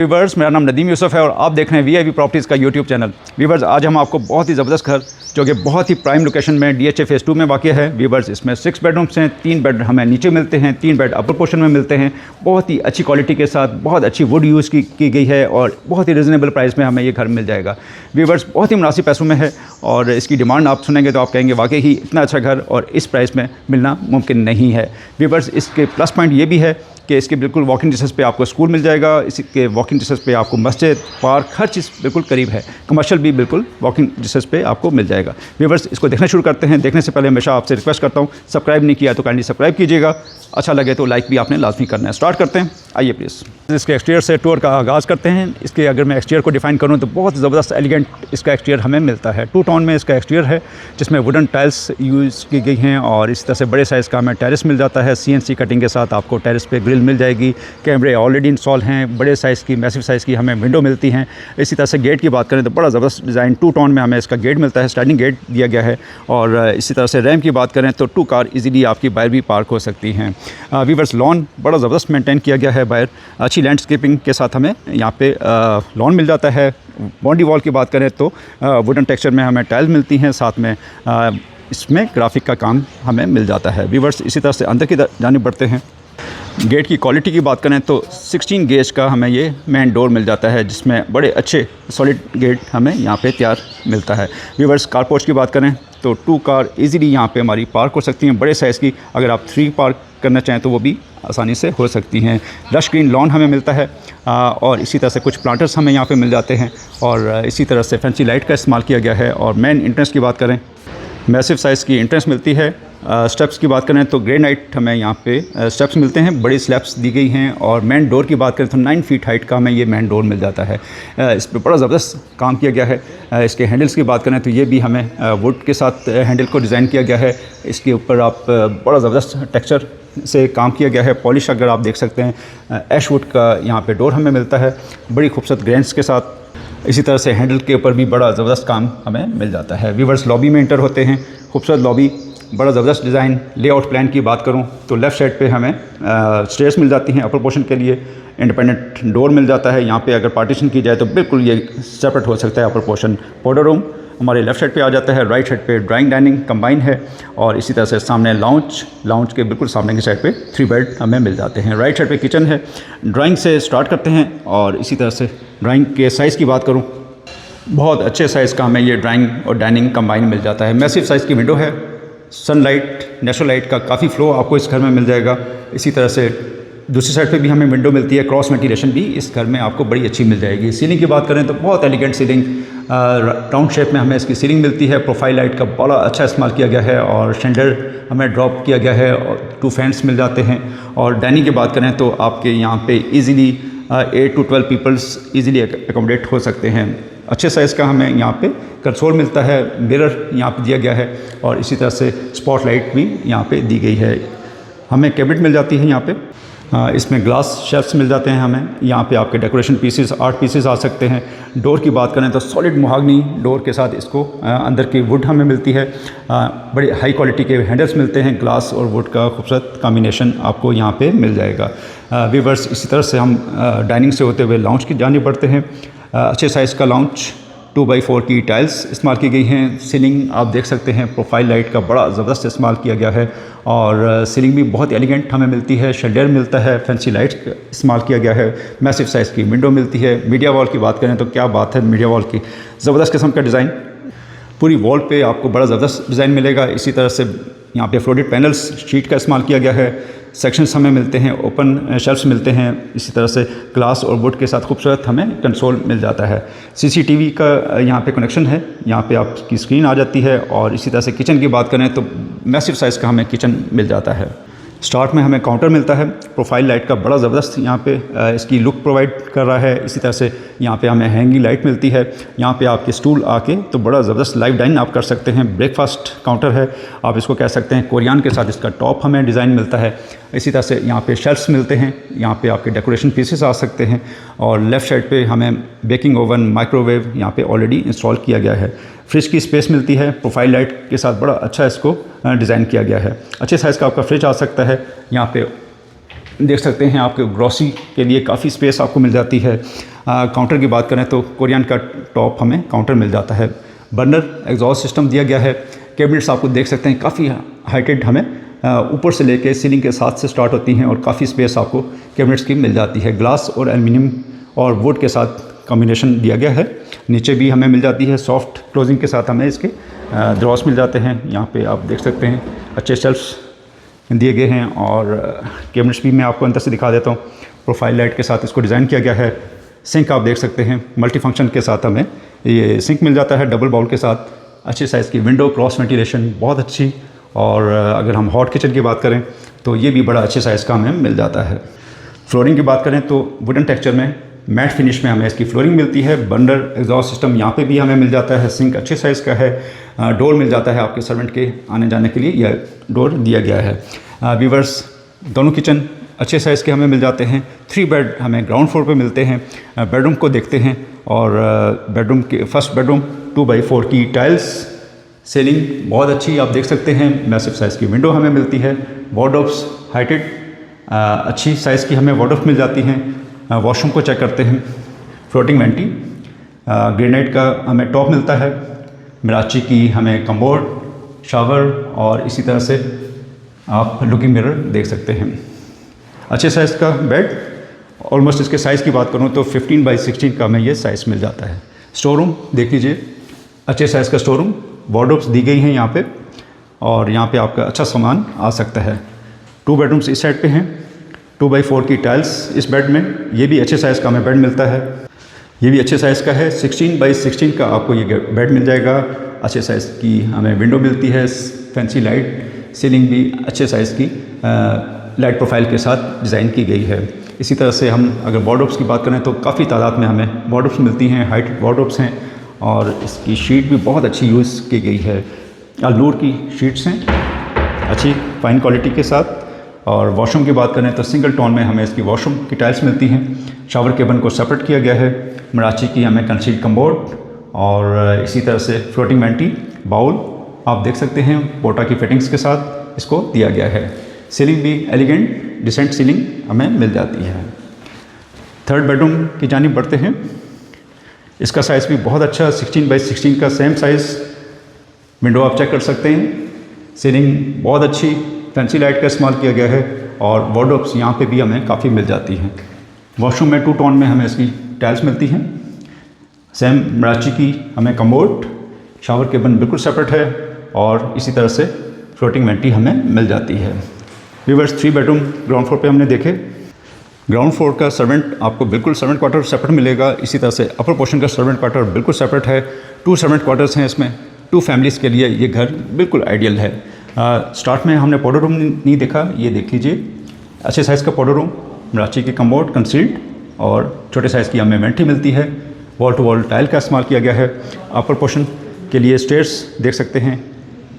Viewers, मेरा नाम नदीम यूसुफ है और आप देख रहे हैं वीआईपी प्रॉपर्टीज़ का यूट्यूब चैनल। व्यूवर्स, आज हम आपको बहुत ही ज़बरदस्त घर जो कि बहुत ही प्राइम लोकेशन में डीएचए फेज़ 2 में वाक़ है। व्यूवर्स, इसमें 6 बेडरूम्स हैं, 3 बेड हमें नीचे मिलते हैं, 3 बेड अपर पोर्शन में मिलते हैं। बहुत ही अच्छी क्वालिटी के साथ बहुत अच्छी वुड यूज़ की गई है और बहुत ही रिजनेबल प्राइस में हमें ये घर मिल जाएगा। व्यूवर्स, बहुत ही मुनासिब पैसों में है और इसकी डिमांड आप सुनेंगे तो आप कहेंगे वाकई ही इतना अच्छा घर और इस प्राइस में मिलना मुमकिन नहीं है। व्यूवर्स, इसके प्लस पॉइंट ये भी है कि इसके बिल्कुल वॉकिंग डिस्टेंस पे आपको स्कूल मिल जाएगा, इसके वॉकिंग डिस्टेंस पे आपको मस्जिद, पार्क, हर चीज़ बिल्कुल करीब है। कमर्शियल भी बिल्कुल वॉकिंग डिस्टेंस पे आपको मिल जाएगा। व्यूवर्स, इसको देखना शुरू करते हैं। देखने से पहले हमेशा आपसे रिक्वेस्ट करता हूँ, सब्सक्राइब नहीं किया तो काइंडली सब्सक्राइब कीजिएगा, अच्छा लगे तो लाइक भी आपने लाजमी करना है। स्टार्ट करते हैं, आइए प्लीज़। इसके एक्सटीरियर से टूर का आगाज़ करते हैं। इसके अगर मैं एक्सटीरियर को डिफाइन करूँ तो बहुत ज़बरदस्त एलिगेंट इसका एक्सटीरियर हमें मिलता है। 2 टोन में इसका एक्सटीरियर है जिसमें वुडन टाइल्स यूज़ की गई हैं और इस तरह से बड़े साइज़ का हमें टेरेस मिल जाता है। CNC कटिंग के साथ आपको टेरेस पे ग्रिल मिल जाएगी। कैमरे ऑलरेडी इंस्टॉल हैं। बड़े साइज़ की मैसिव साइज़ की हमें विंडो मिलती हैं। इसी तरह से गेट की बात करें तो बड़ा ज़बरदस्त डिज़ाइन 2 टोन में हमें इसका गेट मिलता है, स्लाइडिंग गेट दिया गया है। और इसी तरह से रैम की बात करें तो 2 कार ईज़िली आपकी बाहर भी पार्क हो सकती हैं। व्यूवर्स, लॉन बड़ा ज़बरदस्त मेंटेन किया गया है बाहर, अच्छी लैंडस्केपिंग के साथ हमें यहाँ पे लॉन मिल जाता है। बाउंड्री वॉल की बात करें तो वुडन टेक्सचर में हमें टाइल्स मिलती हैं, साथ में इसमें ग्राफिक का काम हमें मिल जाता है। व्यूवर्स, इसी तरह से अंदर की जानिब बढ़ते हैं। गेट की क्वालिटी की बात करें तो 16 गेज का हमें ये मेन डोर मिल जाता है जिसमें बड़े अच्छे सॉलिड गेट हमें यहाँ पे तैयार मिलता है। व्यूवर्स, कार पोर्च की बात करें तो 2 कार इजीली यहाँ पे हमारी पार्क हो सकती हैं। बड़े साइज़ की अगर आप 3 पार्क करना चाहें तो वो भी आसानी से हो सकती हैं। लश ग्रीन लॉन हमें मिलता है और इसी तरह से कुछ प्लांटर्स हमें यहाँ पे मिल जाते हैं और इसी तरह से फैंसी लाइट का इस्तेमाल किया गया है। और मेन एंट्रेंस की बात करें, मैसिव साइज़ की एंट्रेंस मिलती है। स्टेप्स की बात करें तो ग्रेनाइट हमें यहाँ पे स्टेप्स मिलते हैं, बड़ी स्लैब्स दी गई हैं। और मेन डोर की बात करें तो 9 फीट हाइट का हमें ये मेन डोर मिल जाता है। इस पर बड़ा ज़बरदस्त काम किया गया है। इसके हैंडल्स की बात करें तो ये भी हमें वुड के साथ हैंडल को डिज़ाइन किया गया है। इसके ऊपर आप बड़ा ज़बरदस्त टेक्सचर से काम किया गया है। पॉलिश अगर आप देख सकते हैं, ऐश वुड का यहाँ पे डोर हमें मिलता है बड़ी खूबसूरत ग्रेन्स के साथ। इसी तरह से हैंडल के ऊपर भी बड़ा ज़बरदस्त काम हमें मिल जाता है। व्यूवर्स, लॉबी में एंटर होते हैं, खूबसूरत लॉबी, बड़ा ज़बरदस्त डिज़ाइन। लेआउट प्लान की बात करूं तो लेफ़्ट साइड पे हमें स्टेयर्स मिल जाती हैं अपर पोर्शन के लिए। इंडिपेंडेंट डोर मिल जाता है। यहाँ पे अगर पार्टीशन की जाए तो बिल्कुल ये सेपरेट हो सकता है अपर पोर्शन। पाउडर रूम हमारे लेफ़्ट साइड पे आ जाता है। राइट साइड पे ड्राइंग डाइनिंग कंबाइन है और इसी तरह से सामने लाउंज के बिल्कुल सामने की साइड पे 3 बेड हमें मिल जाते हैं। राइट साइड पे किचन है। ड्राइंग से स्टार्ट करते हैं और इसी तरह से ड्राइंग के साइज़ की बात करूँ, बहुत अच्छे साइज़ का हमें ये ड्राइंग और डाइनिंग कंबाइन मिल जाता है। मैसिव साइज़ की विंडो है। सनलाइट, नेचुरल लाइट का काफ़ी फ्लो आपको इस घर में मिल जाएगा। इसी तरह से दूसरी साइड पे भी हमें विंडो मिलती है। क्रॉस वेंटिलेशन भी इस घर में आपको बड़ी अच्छी मिल जाएगी। सीलिंग की बात करें तो बहुत एलिगेंट सीलिंग, राउंड शेप में हमें इसकी सीलिंग मिलती है। प्रोफाइल लाइट का बड़ा अच्छा इस्तेमाल किया गया है और शेंडर हमें ड्रॉप किया गया है और 2 फैंस मिल जाते हैं। और डाइनिंग की बात करें तो आपके यहाँ पे easily 8 to 12 peoples easily accommodate हो सकते हैं। अच्छे साइज़ का हमें यहाँ पे कंसोल मिलता है, मिरर यहाँ पे दिया गया है और इसी तरह से स्पॉट लाइट भी यहाँ पे दी गई है। हमें कैबिनेट मिल जाती है यहाँ पे। इसमें ग्लास शेल्फ्स मिल जाते हैं हमें। यहाँ पे आपके डेकोरेशन पीसेस 8 पीसेस आ सकते हैं। डोर की बात करें तो सॉलिड मोहागनी डोर के साथ इसको अंदर की वुड हमें मिलती है। बड़े हाई क्वालिटी के हैंडल्स मिलते हैं। ग्लास और वुड का खूबसूरत कॉम्बिनेशन आपको यहाँ पे मिल जाएगा। व्यूवर्स, इसी तरह से हम डाइनिंग से होते हुए लाउंज की जानिब बढ़ते हैं। अच्छे साइज़ का लाउंज, 2x4 की टाइल्स इस्तेमाल की गई हैं। सीलिंग आप देख सकते हैं, प्रोफाइल लाइट का बड़ा ज़बरदस्त इस्तेमाल किया गया है और सीलिंग भी बहुत एलिगेंट हमें मिलती है। शेल्डर मिलता है, फैंसी लाइट इस्तेमाल किया गया है। मैसिव साइज़ की विंडो मिलती है। मीडिया वॉल की बात करें तो क्या बात है, मीडिया वॉल की ज़बरदस्त किस्म का डिज़ाइन। पूरी वॉल पे आपको बड़ा ज़बरदस्त डिज़ाइन मिलेगा। इसी तरह से यहाँ पे फ्लोटेड पैनल्स शीट का इस्तेमाल किया गया है। सेक्शंस हमें मिलते हैं, ओपन शेल्फ्स मिलते हैं। इसी तरह से ग्लास और वुड के साथ खूबसूरत हमें कंसोल मिल जाता है। CCTV का यहाँ पे कनेक्शन है, यहाँ पे आपकी स्क्रीन आ जाती है। और इसी तरह से किचन की बात करें तो मैसिव साइज़ का हमें किचन मिल जाता है। स्टार्ट में हमें काउंटर मिलता है। प्रोफाइल लाइट का बड़ा ज़बरदस्त यहाँ पे इसकी लुक प्रोवाइड कर रहा है। इसी तरह से यहाँ पे हमें हैंगिंग लाइट मिलती है। यहाँ पे आपके स्टूल आके तो बड़ा ज़बरदस्त लाइव डाइन आप कर सकते हैं। ब्रेकफास्ट काउंटर है, आप इसको कह सकते हैं। कोरियान के साथ इसका टॉप हमें डिज़ाइन मिलता है। इसी तरह से यहाँ पे शेल्फ्स मिलते हैं। यहाँ पे आपके डेकोरेशन पीसेस आ सकते हैं। और लेफ़्ट साइड पे हमें बेकिंग ओवन, माइक्रोवेव यहाँ पे ऑलरेडी इंस्टॉल किया गया है। फ्रिज की स्पेस मिलती है। प्रोफाइल लाइट के साथ बड़ा अच्छा इसको डिज़ाइन किया गया है। अच्छे साइज़ का आपका फ्रिज आ सकता है। यहाँ पे देख सकते हैं आपके ग्रॉसरी के लिए काफ़ी स्पेस आपको मिल जाती है। काउंटर की बात करें तो कोरियन का टॉप हमें काउंटर मिल जाता है। बर्नर एग्जॉस्ट सिस्टम दिया गया है। कैबिनेट्स आपको देख सकते हैं काफ़ी हाइटेड हमें ऊपर से लेके सीलिंग के साथ से स्टार्ट होती हैं और काफ़ी स्पेस आपको कैबिनेट्स की मिल जाती है। ग्लास और एल्युमिनियम और वुड के साथ कॉम्बिनेशन दिया गया है। नीचे भी हमें मिल जाती है सॉफ्ट क्लोजिंग के साथ हमें इसके ड्रॉर्स मिल जाते हैं। यहाँ पे आप देख सकते हैं अच्छे शेल्फ्स दिए गए हैं और कैबिनेट्स भी मैं आपको अंदर से दिखा देता हूँ। प्रोफाइल लाइट के साथ इसको डिज़ाइन किया गया है। सिंक आप देख सकते हैं मल्टी फंक्शन के साथ हमें ये सिंक मिल जाता है डबल बाउल के साथ। अच्छे साइज़ की विंडो क्रॉस वेंटिलेशन बहुत अच्छी। और अगर हम हॉट किचन की बात करें तो ये भी बड़ा अच्छे साइज़ का हमें मिल जाता है। फ्लोरिंग की बात करें तो वुडन टेक्सचर में मैट फिनिश में हमें इसकी फ्लोरिंग मिलती है। बर्नर एग्जॉस्ट सिस्टम यहाँ पे भी हमें मिल जाता है। सिंक अच्छे साइज़ का है। डोर मिल जाता है आपके सर्वेंट के आने जाने के लिए, यह डोर दिया गया है। व्यूवर्स दोनों किचन अच्छे साइज़ के हमें मिल जाते हैं। 3 बेड हमें ग्राउंड फ्लोर पे मिलते हैं। बेडरूम को देखते हैं और बेडरूम के फर्स्ट बेडरूम 2x4 की टाइल्स सीलिंग बहुत अच्छी आप देख सकते हैं। मैसिव साइज़ की विंडो हमें मिलती है। वार्डरोब्स हाइटेड अच्छी साइज़ की हमें वार्डरोब्स मिल जाती हैं। वॉशरूम को चेक करते हैं। फ्लोटिंग वेंटी ग्रेनाइट का हमें टॉप मिलता है। मिराची की हमें कमोड, शावर और इसी तरह से आप लुकिंग मिरर देख सकते हैं। अच्छे साइज़ का बेड, ऑलमोस्ट इसके साइज़ की बात करूँ तो 15x16 का हमें ये साइज़ मिल जाता है। स्टोर रूम देख लीजिए, अच्छे साइज़ का स्टोर रूम। वार्डरोब्स दी गई हैं यहाँ पे और यहाँ पे आपका अच्छा सामान आ सकता है। 2 बेडरूम्स इस साइड पे हैं। 2x4 की टाइल्स इस बेड में, ये भी अच्छे साइज़ का हमें बेड मिलता है। ये भी अच्छे साइज़ का है। 16x16 का आपको ये बेड मिल जाएगा। अच्छे साइज़ की हमें विंडो मिलती है। फैंसी लाइट, सीलिंग भी अच्छे साइज़ की लाइट प्रोफाइल के साथ डिज़ाइन की गई है। इसी तरह से हम अगर वार्डरोब्स की बात करें तो काफ़ी तादाद में हमें वार्डरोब्स मिलती हैं। हाइटेड वार्डरोब्स हैं और इसकी शीट भी बहुत अच्छी यूज़ की गई है। अलनूर की शीट्स हैं अच्छी फाइन क्वालिटी के साथ। और वॉशरूम की बात करें तो सिंगल टोन में हमें इसकी वॉशरूम की टाइल्स मिलती हैं। शावर केबन को सेपरेट किया गया है। मराची की हमें कंसील्ड कमोड और इसी तरह से फ्लोटिंग वेंटी बाउल आप देख सकते हैं पोटा की फिटिंग्स के साथ इसको दिया गया है। सीलिंग भी एलिगेंट डिसेंट सीलिंग हमें मिल जाती है। 3rd बेडरूम की जानिब बढ़ते हैं। इसका साइज़ भी बहुत अच्छा 16x16 का सेम साइज़। विंडो आप चेक कर सकते हैं। सीलिंग बहुत अच्छी फैंसी लाइट का इस्तेमाल किया गया है और वार्डरोब्स यहाँ पे भी हमें काफ़ी मिल जाती हैं। वॉशरूम में 2 टोन में हमें इसकी टाइल्स मिलती हैं। सेम मराची की हमें कमोड, शावर केबन बिल्कुल सेपरेट है और इसी तरह से फ्लोटिंग वेंटी हमें मिल जाती है। व्यूअर्स 3 बेडरूम ग्राउंड फ्लोर पे हमने देखे। ग्राउंड फ्लोर का सर्वेंट आपको बिल्कुल सर्वेंट क्वार्टर सेपरेट मिलेगा। इसी तरह से अपर पोर्शन का सर्वेंट क्वार्टर बिल्कुल सेपरेट है। 2 सर्वेंट क्वार्टर्स हैं इसमें। 2 फैमिलीज़ के लिए ये घर बिल्कुल आइडियल है। स्टार्ट में हमने पाउडर रूम नहीं देखा, ये देख लीजिए अच्छे साइज़ का पाउडर रूम। मराची की कमोड कंसील्ड और छोटे साइज़ की हमें वेंटी मिलती है। वॉल टू वॉल टाइल का इस्तेमाल किया गया है। अपर पोर्शन के लिए स्टेयर्स देख सकते हैं।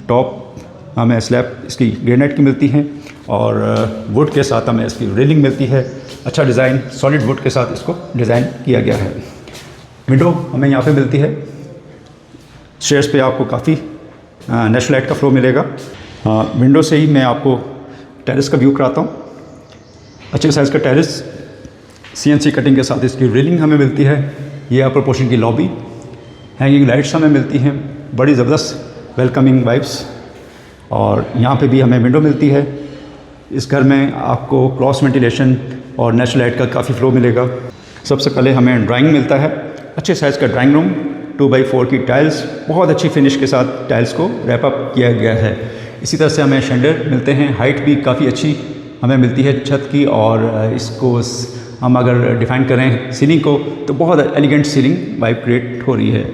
टॉप हमें स्लैब इसकी ग्रेनाइट की मिलती है और वुड के साथ हमें इसकी रेलिंग मिलती है। अच्छा डिज़ाइन सॉलिड वुड के साथ इसको डिज़ाइन किया गया है। विंडो हमें यहाँ पे मिलती है। स्टेयर्स पे आपको काफ़ी नेचुरल लाइट का फ्लो मिलेगा। विंडो से ही मैं आपको टेरेस का व्यू कराता हूँ। अच्छे साइज़ का टेरेस CNC कटिंग के साथ इसकी रेलिंग हमें मिलती है। ये अपर पोर्शन की लॉबी, हैंगिंग लाइट्स हमें मिलती हैं। बड़ी ज़बरदस्त वेलकमिंग वाइब्स और यहाँ पे भी हमें विंडो मिलती है। इस घर में आपको क्रॉस वेंटिलेशन और नेचुरल लाइट का काफ़ी फ्लो मिलेगा। सबसे पहले हमें ड्राइंग मिलता है। अच्छे साइज़ का ड्राइंग रूम, 2x4 की टाइल्स, बहुत अच्छी फिनिश के साथ टाइल्स को रैप अप किया गया है। इसी तरह से हमें शेंडर मिलते हैं। हाइट भी काफ़ी अच्छी हमें मिलती है छत की और इसको हम अगर डिफ़ाइन करें सीलिंग को तो बहुत एलिगेंट सीलिंग वाइब क्रिएट हो रही है।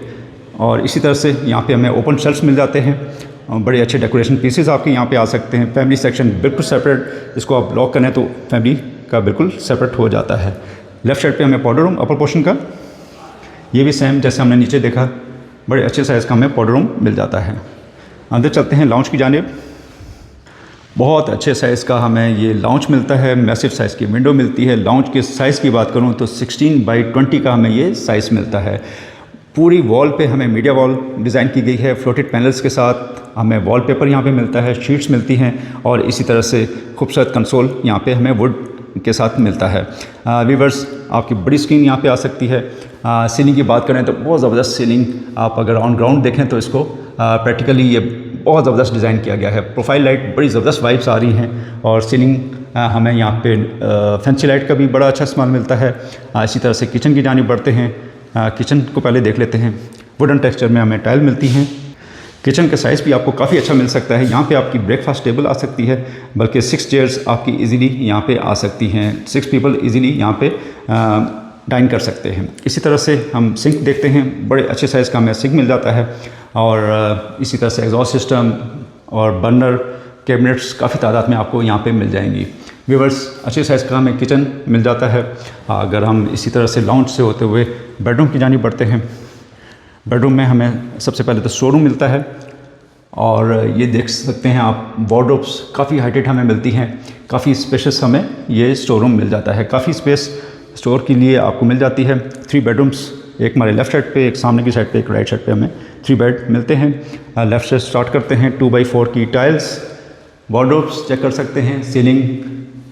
और इसी तरह से यहाँ पे हमें ओपन शेल्फ्स मिल जाते हैं। बड़े अच्छे डेकोरेशन पीसेस आपके यहाँ पे आ सकते हैं। फैमिली सेक्शन बिल्कुल सेपरेट, इसको आप लॉक करें तो फैमिली का बिल्कुल सेपरेट हो जाता है। लेफ़्ट साइड पे हमें पाउडर रूम अपर पोर्शन का, ये भी सेम जैसे हमने नीचे देखा, बड़े अच्छे साइज़ का हमें पाउडर रूम मिल जाता है। अंदर चलते हैं लाउंज की जानिब। बहुत अच्छे साइज़ का हमें ये लाउंज मिलता है। मैसिव साइज़ की विंडो मिलती है। लाउंज के साइज़ की बात करूँ तो 16x20 का हमें ये साइज़ मिलता है। पूरी वॉल पे हमें मीडिया वॉल डिज़ाइन की गई है फ्लोटेड पैनल्स के साथ। हमें वॉलपेपर यहाँ पे मिलता है, शीट्स मिलती हैं और इसी तरह से खूबसूरत कंसोल यहाँ पे हमें वुड के साथ मिलता है। व्यूअर्स, आपकी बड़ी स्क्रीन यहाँ पे आ सकती है। सीलिंग की बात करें तो बहुत ज़बरदस्त सीलिंग, आप अगर ऑन ग्राउंड देखें तो इसको प्रैक्टिकली ये बहुत ज़बरदस्त डिज़ाइन किया गया है। प्रोफाइल लाइट बड़ी ज़बरदस्त वाइब्स आ रही हैं और सीलिंग हमें यहाँ पे फैंसी लाइट का भी बड़ा अच्छा इस्तेमाल मिलता है। इसी तरह से किचन की जानिब बढ़ते हैं। किचन को पहले देख लेते हैं। वुडन टेक्सचर में हमें टाइल मिलती हैं। किचन का साइज़ भी आपको काफ़ी अच्छा मिल सकता है। यहाँ पे आपकी ब्रेकफास्ट टेबल आ सकती है, बल्कि 6 चेयर्स आपकी इजीली यहाँ पे आ सकती हैं। 6 पीपल इजीली यहाँ पे डाइन कर सकते हैं। इसी तरह से हम सिंक देखते हैं, बड़े अच्छे साइज़ का हमें सिंक मिल जाता है। और इसी तरह से एग्जॉस्ट सिस्टम और बर्नर कैबिनेट्स काफ़ी तादाद में आपको यहाँ पे मिल जाएंगी। व्यूअर्स, अच्छे साइज़ का हमें किचन मिल जाता है। अगर हम इसी तरह से लाउंज से होते हुए बेडरूम की जानिब बढ़ते हैं, बेडरूम में हमें सबसे पहले तो स्टोर रूम मिलता है और ये देख सकते हैं आप, वार्डरोब्स काफ़ी हाइटेड हमें मिलती हैं। काफ़ी स्पेशियस हमें ये स्टोर रूम मिल जाता है। काफ़ी स्पेस स्टोर के लिए आपको मिल जाती है। 3 बेडरूम्स, एक हमारे लेफ़्ट साइड पे, एक सामने की साइड पे, एक राइट साइड पे हमें 3 बेड मिलते हैं। लेफ़्ट से स्टार्ट करते हैं। 2x4 की टाइल्स, वार्डरोब्स चेक कर सकते हैं, सीलिंग,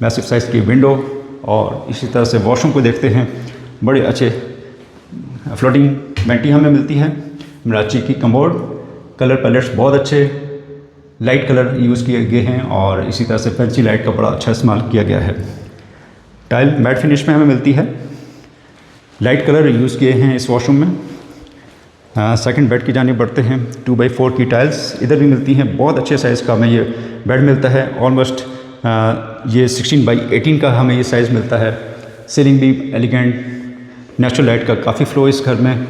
मैसिव साइज़ की विंडो और इसी तरह से वॉशरूम को देखते हैं। बड़े अच्छे फ्लोटिंग वेंटी हमें मिलती है। मिराची की कमोड, कलर पैलेट्स बहुत अच्छे लाइट कलर यूज़ किए गए हैं और इसी तरह से फैंसी लाइट का बड़ा अच्छा इस्तेमाल किया गया है। टाइल मैट फिनिश में हमें मिलती है। लाइट कलर यूज़ किए हैं इस वॉशरूम में। सेकंड बेड की जानिब बढ़ते हैं। 2x4 की टाइल्स इधर भी मिलती हैं। बहुत अच्छे साइज़ का हमें ये बेड मिलता है। ऑलमोस्ट ये 16x18 का हमें ये साइज़ मिलता है। सीलिंग भी एलिगेंट, नेचुरल लाइट का काफ़ी फ्लो इस घर में।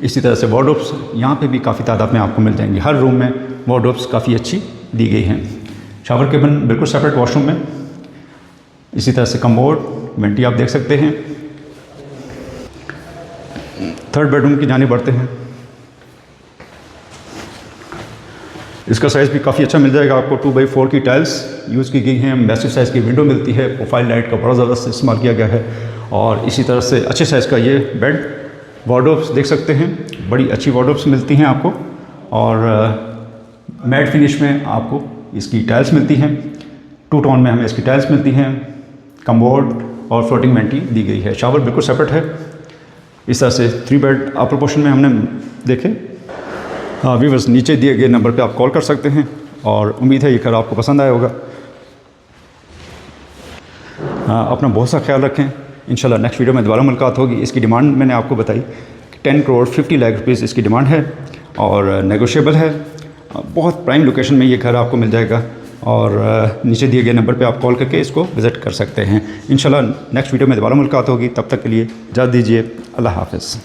इसी तरह से वार्डरोब्स यहाँ पे भी काफ़ी तादाद में आपको मिल जाएंगी। हर रूम में वार्डरोब्स काफ़ी अच्छी दी गई हैं। शावर केबिन बिल्कुल सेपरेट वॉशरूम में। इसी तरह से कमोड, वेंटी आप देख सकते हैं। थर्ड बेडरूम की जानिब बढ़ते हैं। इसका साइज़ भी काफ़ी अच्छा मिल जाएगा आपको। 2x4 की टाइल्स यूज़ की गई हैं। मैसिव साइज़ की विंडो मिलती है। प्रोफाइल लाइट का बड़ा ज़बरदस्त इस्तेमाल किया गया है और इसी तरह से अच्छे साइज़ का ये बेड। वार्डरोब्स देख सकते हैं, बड़ी अच्छी वार्डरोब्स मिलती हैं आपको और मैट फिनिश में आपको इसकी टाइल्स मिलती हैं। 2 टोन में हमें इसकी टाइल्स मिलती हैं। कमोड और फ्लोटिंग वेंटी दी गई है। शावर बिल्कुल सेपरेट है। इस तरह से 3 बेड आप प्रोपोर्शन में हमने देखे। व्यूअर्स, नीचे दिए गए नंबर पे आप कॉल कर सकते हैं और उम्मीद है ये घर आपको पसंद आया होगा। अपना बहुत सा ख्याल रखें। इंशाल्लाह नेक्स्ट वीडियो में दोबारा मुलाकात होगी। इसकी डिमांड मैंने आपको बताई कि 10 करोड़ 50 लाख रुपीज़ इसकी डिमांड है और नेगोशिएबल है। बहुत प्राइम लोकेशन में ये घर आपको मिल जाएगा और नीचे दिए गए नंबर पे आप कॉल करके इसको विज़िट कर सकते हैं। इंशाल्लाह नेक्स्ट वीडियो में दोबारा मुलाकात होगी। तब तक के लिए इजाज़त दीजिए। अल्लाह हाफ़िज़।